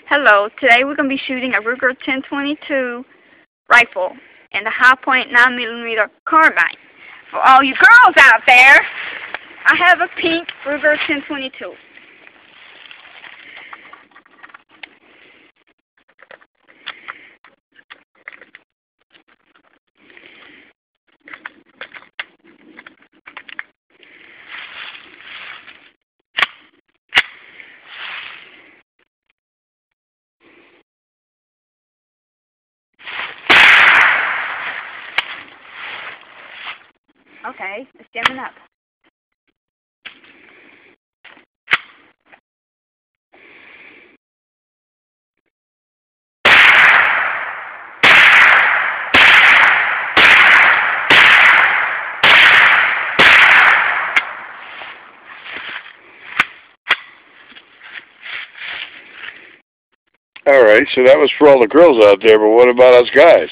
Hello, today we're going to be shooting a Ruger 1022 rifle and a high-point 9mm carbine. For all you girls out there, I have a pink Ruger 1022. Okay, it's jamming up. Alright, so that was for all the girls out there, but what about us guys?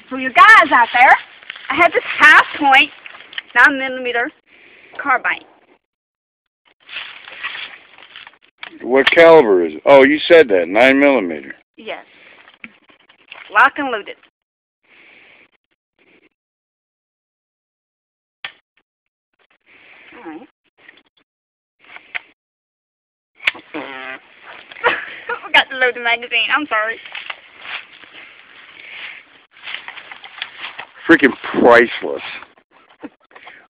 For you guys out there, I have this high-point 9mm carbine. What caliber is it? Oh, you said that, 9mm. Yes. Lock and loaded. Alright. I forgot to load the magazine. I'm sorry. Freaking priceless.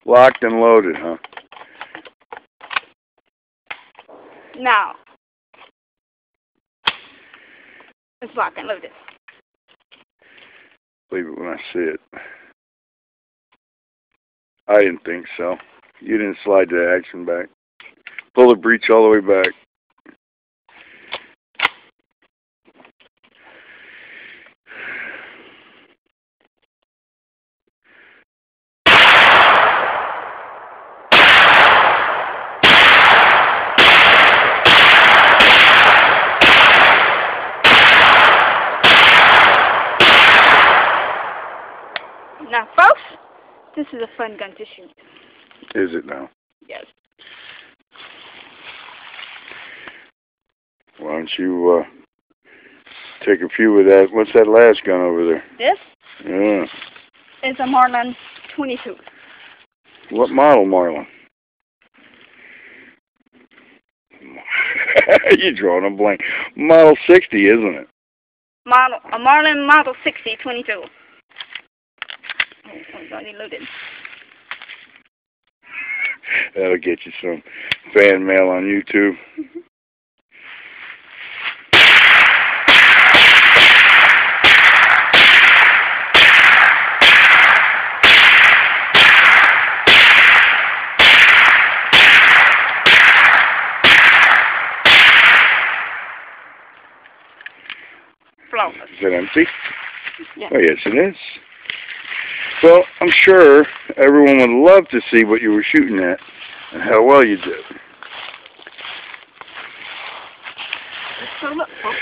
Locked and loaded, huh? Now, it's locked and loaded. Believe it when I see it. I didn't think so. You didn't slide the action back. Pull the breech all the way back. Now, folks, this is a fun gun to shoot. Is it now? Yes. Why don't you take a few of that? What's that last gun over there? This Yeah. is a Marlin 22. What model, Marlin? You're drawing a blank. Model 60, isn't it? A Marlin Model 60 22. Oh, it's already loaded. That'll get you some fan mail on YouTube. Flawless. Is it empty? Yeah. Oh, yes, it is. Well, I'm sure everyone would love to see what you were shooting at and how well you did. So look, folks.